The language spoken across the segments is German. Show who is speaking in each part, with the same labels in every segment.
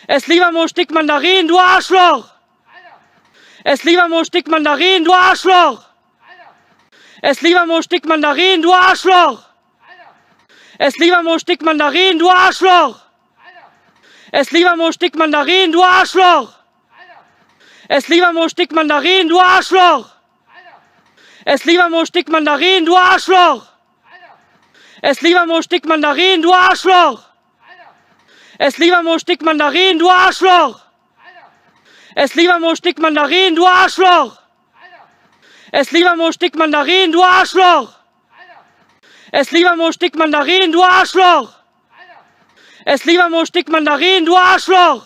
Speaker 1: Ess lieber mal ein Stück Mandarin, du Arschloch! Ess lieber mal ein Stück Mandarin, du Arschloch! Ess lieber mal ein Stück Mandarin, du Arschloch! Ess lieber mal ein Stück Mandarin, du Arschloch! Ess lieber mal ein Stück Mandarin, du Arschloch! Ess lieber mal ein Stück Mandarin, du Arschloch! Ess lieber mal ein Stück Mandarin, du Arschloch! Ess lieber mal ein Stück Mandarin, du Arschloch! Ess lieber mal ein Stück Mandarin, du Arschloch! Ess lieber mal ein Stück Mandarin, du Arschloch! Ess lieber mal ein Stück Mandarin, du Arschloch! Ess lieber mal ein Stück Mandarin, du Arschloch! Ess lieber mal ein Stück Mandarin, du Arschloch!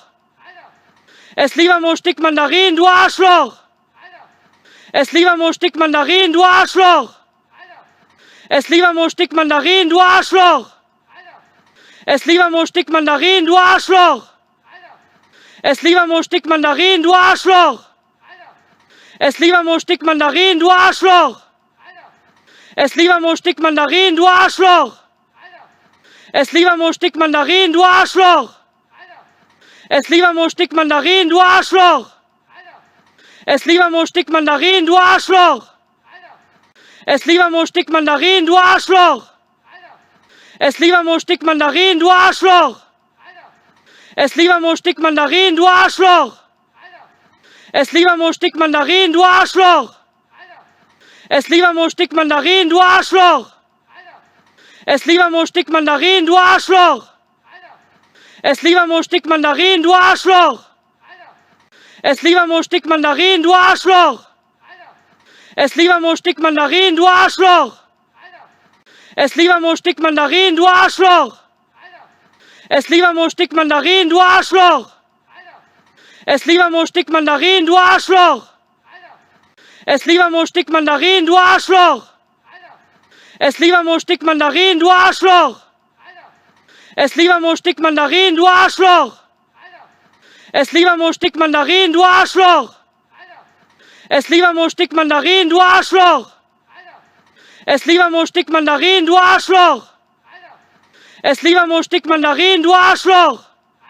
Speaker 1: Ess lieber mal ein Stück Mandarin, du Arschloch! Ess lieber mal ein Stück Mandarin, du Arschloch! Ess lieber mal ein Stück Mandarin, du Arschloch! Ess lieber mal ein Stück Mandarin, du Arschloch! Ess lieber mal ein Stück Mandarin, du Arschloch! Ess lieber mal ein Stück Mandarin, du Arschloch! Ess lieber mal ein Stück Mandarin, du Arschloch! Ess lieber mal ein Stück Mandarin, du Arschloch! Ess lieber mal ein Stück Mandarin, du Arschloch! Ess lieber mal ein Stück Mandarin, du Arschloch! Ess lieber mal ein Stück Mandarin, du Arschloch! Ess lieber mal ein Stück Mandarin, du Arschloch! Ess lieber mal ein Stück Mandarin, du Arschloch! Ess lieber mal ein Stück Mandarin, du Arschloch! Ess lieber mal ein Stück Mandarin, du Arschloch! Ess lieber mal ein Stück Mandarin, du Arschloch! Ess lieber mal ein Stück Mandarin, du Arschloch! Ess lieber mal ein Stück Mandarin, du Arschloch! Ess lieber mal ein Stück Mandarin, du Arschloch! Ess lieber mal ein Stück Mandarin, du Arschloch! Ess lieber mal ein Stück Mandarin, du Arschloch! Ess lieber mal ein Stück Mandarin, du Arschloch! Ess lieber mal ein Stück Mandarin, du Arschloch! Ess lieber mal ein Stück Mandarin, du Arschloch! Ess lieber mal ein Stück Mandarin, du Arschloch! Ess lieber mal ein Stück Mandarin, du Arschloch! Ess lieber mal ein Stück Mandarin, du Arschloch! Ess lieber mal ein Stück Mandarin, du Arschloch! Ess lieber mal ein Stück Mandarin, du Arschloch! Ess lieber mal ein Stück Mandarin, du Arschloch!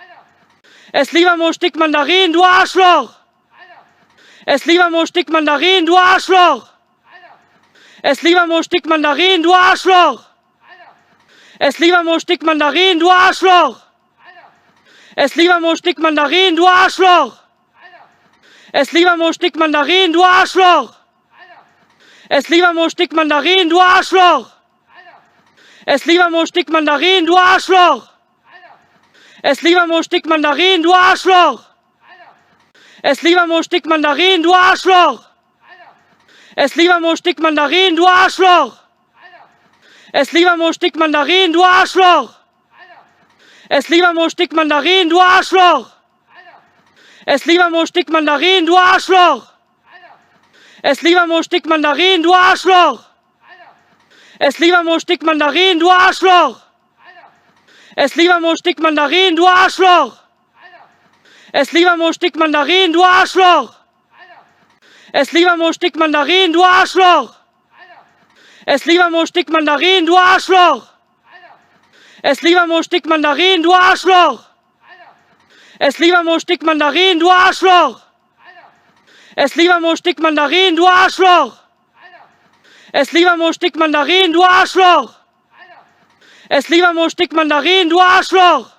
Speaker 1: Ess lieber mal ein Stück Mandarin, du Arschloch! Ess lieber mal ein Stück Mandarin, du Arschloch! Ess lieber mal ein Stück Mandarin, du Arschloch! Ess lieber mal ein Stück Mandarin, du Arschloch! Ess lieber mal ein Stück Mandarin, du Arschloch! Ess lieber mal ein Stück Mandarin, du Arschloch! Ess lieber mal ein Stück Mandarin, du Arschloch! Ess lieber mal ein Stück Mandarin, du Arschloch! Ess lieber mal ein Stück Mandarin, du Arschloch! Ess lieber mal ein Stück Mandarin, du Arschloch! Ess lieber mal ein Stück Mandarin, du Arschloch! Ess lieber mal ein Stück Mandarin, du Arschloch! Ess lieber mal ein Stück Mandarin, du Arschloch! Ess lieber mal ein Stück Mandarin, du Arschloch! Ess lieber mal ein Stück Mandarin, du Arschloch! Ess lieber mal ein Stück Mandarin, du Arschloch! Ess lieber mal ein Stück Mandarin, du Arschloch! Ess lieber mal ein Stück Mandarin, du Arschloch! Ess lieber mal ein Stück Mandarin, du Arschloch! Ess lieber mal ein Stück Mandarin, du Arschloch! Ess lieber mal ein Stück Mandarin, du Arschloch! Ess lieber mal ein Stück Mandarin, du Arschloch! Ess lieber mal ein Stück Mandarin, du Arschloch! Ess lieber mal ein Stück Mandarin, du Arschloch!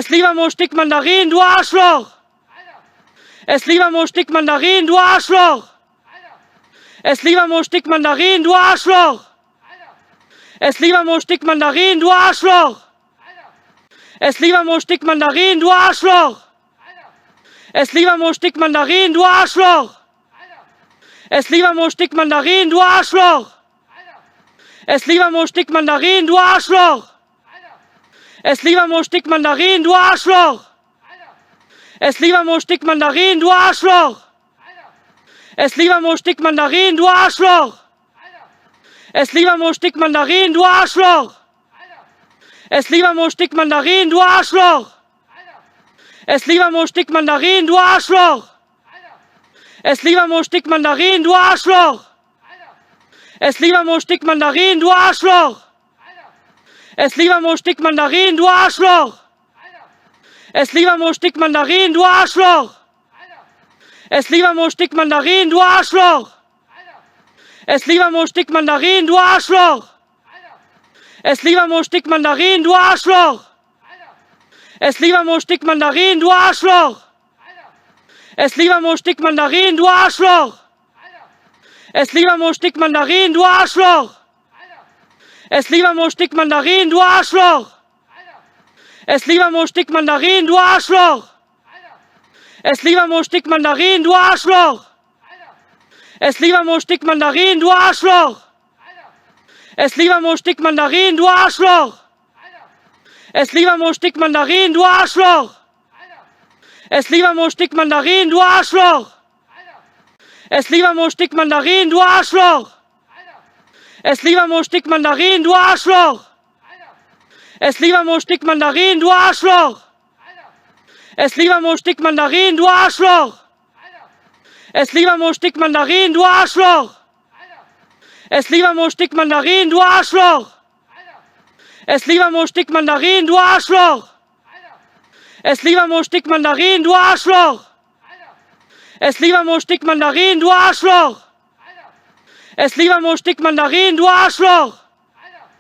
Speaker 1: Ess lieber mal ein Stück Mandarin, du Arschloch! Ess lieber mal ein Stück Mandarin, du Arschloch! Ess lieber mal ein Stück Mandarin, du Arschloch! Ess lieber mal ein Stück Mandarin, du Arschloch! Ess lieber mal ein Stück Mandarin, du Arschloch! Ess lieber mal ein Stück Mandarin, du Arschloch! Ess lieber mal ein Stück Mandarin, du Arschloch! Ess lieber mal ein Stück Mandarin, du Arschloch! Ess lieber mal ein Stück Mandarin, du Arschloch! Ess lieber mal ein Stück Mandarin, du Arschloch! Ess lieber mal ein Stück Mandarin, du Arschloch! Ess lieber mal ein Stück Mandarin, du Arschloch! Ess lieber mal ein Stück Mandarin, du Arschloch! Ess lieber mal ein Stück Mandarin, du Arschloch! Ess lieber mal ein Stück Mandarin, du Arschloch! Ess lieber mal ein Stück Mandarin, du Arschloch! Ess lieber mal ein Stück Mandarin, du Arschloch! Ess lieber mal ein Stück Mandarin, du Arschloch! Ess lieber mal ein Stück Mandarin, du Arschloch! Ess lieber mal ein Stück Mandarin, du Arschloch! Ess lieber mal ein Stück Mandarin, du Arschloch! Ess lieber mal ein Stück Mandarin, du Arschloch! Ess lieber mal ein Stück Mandarin, du Arschloch! Ess lieber mal ein Stück Mandarin, du Arschloch! Ess lieber mal ein Stück Mandarin, du Arschloch! Ess lieber mal ein Stück Mandarin, du Arschloch! Ess lieber mal ein Stück Mandarin, du Arschloch! Ess lieber mal ein Stück Mandarin, du Arschloch! Ess lieber mal ein Stück Mandarin, du Arschloch! Ess lieber mal ein Stück Mandarin, du Arschloch! Ess lieber mal ein Stück Mandarin, du Arschloch! Ess lieber mal ein Stück Mandarin, du Arschloch! Ess lieber mal ein Stück Mandarin, du Arschloch! Ess lieber mal ein Stück Mandarin, du Arschloch! Ess lieber mal ein Stück Mandarin, du Arschloch! Ess lieber mal ein Stück Mandarin, du Arschloch! Ess lieber mal ein Stück Mandarin, du Arschloch! Ess lieber mal ein Stück Mandarin, du Arschloch! Ess lieber mal ein Stück Mandarin, du Arschloch! Ess lieber mal ein Stück Mandarin, du Arschloch! Ess lieber mal ein Stück Mandarin, du Arschloch!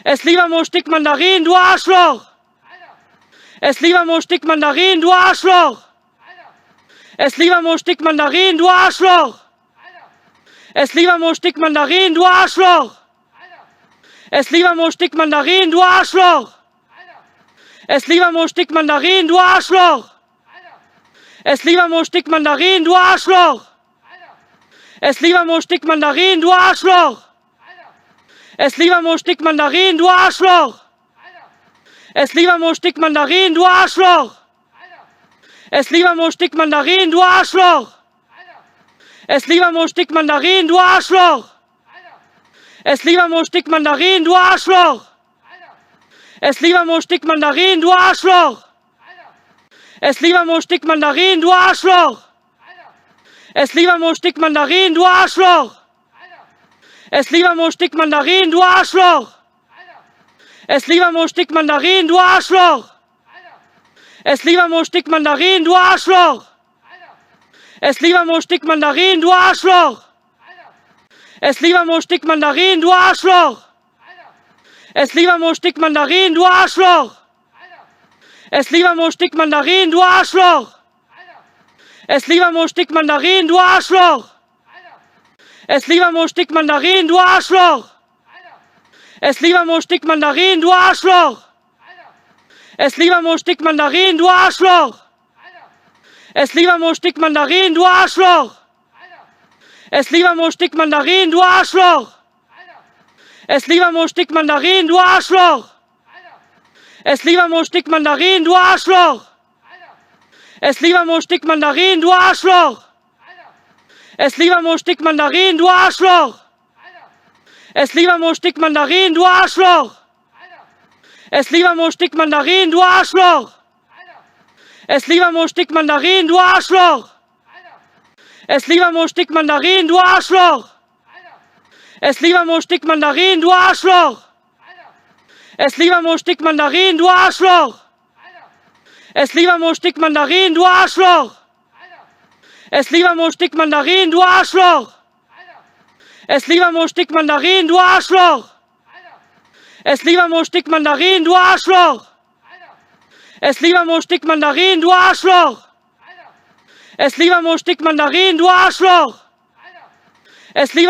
Speaker 1: Ess lieber mal ein Stück Mandarin, du Arschloch! Ess lieber mal ein Stück Mandarin, du Arschloch! Ess lieber mal ein Stück Mandarin, du Arschloch! Ess lieber mal ein Stück Mandarin, du Arschloch! Ess lieber mal ein Stück Mandarin, du Arschloch! Ess lieber mal ein Stück Mandarin, du Arschloch! Ess lieber mal ein Stück Mandarin, du Arschloch! Ess lieber mal ein Stück Mandarin, du Arschloch! Ess lieber mal ein Stück Mandarin, du Arschloch! Ess lieber mal ein Stück Mandarin, du Arschloch! Ess lieber mal ein Stück Mandarin, du Arschloch! Ess lieber mal ein Stück Mandarin, du Arschloch! Ess lieber mal ein Stück Mandarin, du Arschloch! Ess lieber mal ein Stück Mandarin, du Arschloch! Ess lieber mal ein Stück Mandarin, du Arschloch! Ess lieber mal ein Stück Mandarin, du Arschloch! Ess lieber mal ein Stück Mandarin, du Arschloch! Ess lieber mal ein Stück Mandarin, du Arschloch! Ess lieber mal ein Stück Mandarin, du Arschloch! Ess lieber mal ein Stück Mandarin, du Arschloch! Ess lieber mal ein Stück Mandarin, du Arschloch! Ess lieber mal ein Stück Mandarin, du Arschloch! Ess lieber mal ein Stück Mandarin, du Arschloch! Ess lieber mal ein Stück Mandarin, du Arschloch! Ess lieber mal ein Stück Mandarin, du Arschloch! Ess lieber mal ein Stück Mandarin, du Arschloch! Ess lieber mal ein Stück Mandarin, du Arschloch! Ess lieber mal ein Stück Mandarin, du Arschloch! Ess lieber mal ein Stück Mandarin, du Arschloch! Ess lieber mal ein Stück Mandarin, du Arschloch! Ess lieber mal ein Stück Mandarin, du Arschloch! Ess lieber mal ein Stück Mandarin, du Arschloch! Ess lieber mal ein Stück Mandarin, du Arschloch! Ess lieber mal ein Stück Mandarin, du Arschloch! Ess lieber mal ein Stück Mandarin, du Arschloch! Ess lieber mal ein Stück Mandarin, du Arschloch! Ess lieber mal ein Stück Mandarin, du Arschloch! Ess lieber mal ein Stück Mandarin, du Arschloch! Ess lieber mal ein Stück Mandarin, du Arschloch! Ess lieber mal ein Stück Mandarin, du Arschloch! Ess lieber mal ein Stück Mandarin, du Arschloch! Ess lieber mal ein Stück Mandarin, du Arschloch! Ess lieber mal ein Stück Mandarin, du Arschloch! Ess lieber mal ein Stück Mandarin, du Arschloch! Ess lieber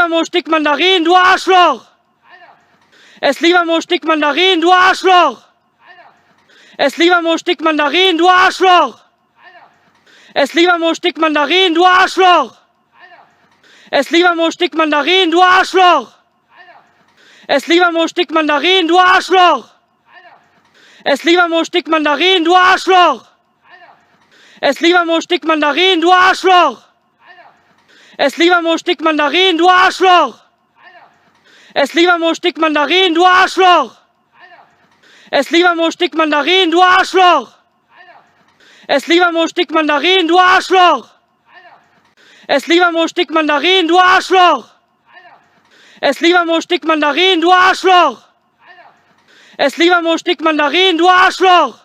Speaker 1: mal ein Stück Mandarin, du Arschloch! Ess lieber mal ein Stück Mandarin, du Arschloch! Ess lieber mal ein Stück Mandarin, du Arschloch! Ess lieber mal ein Stück Mandarin, du Arschloch! Ess lieber mal ein Stück Mandarin, du Arschloch! Ess lieber mal ein Stück Mandarin, du Arschloch! Ess lieber mal ein Stück Mandarin, du Arschloch! Ess lieber mal ein Stück Mandarin, du Arschloch! Ess lieber mal ein Stück Mandarin, du Arschloch! Ess lieber mal ein Stück Mandarin, du Arschloch! Ess lieber mal ein Stück Mandarin, du Arschloch! Ess lieber mal ein Stück Mandarin, du Arschloch! Ess lieber mal ein Stück Mandarin, du Arschloch! Ess lieber mal ein Stück Mandarin, du Arschloch! Ess lieber mal ein Stück Mandarin, du Arschloch! Ess lieber mal ein Stück Mandarin, du Arschloch!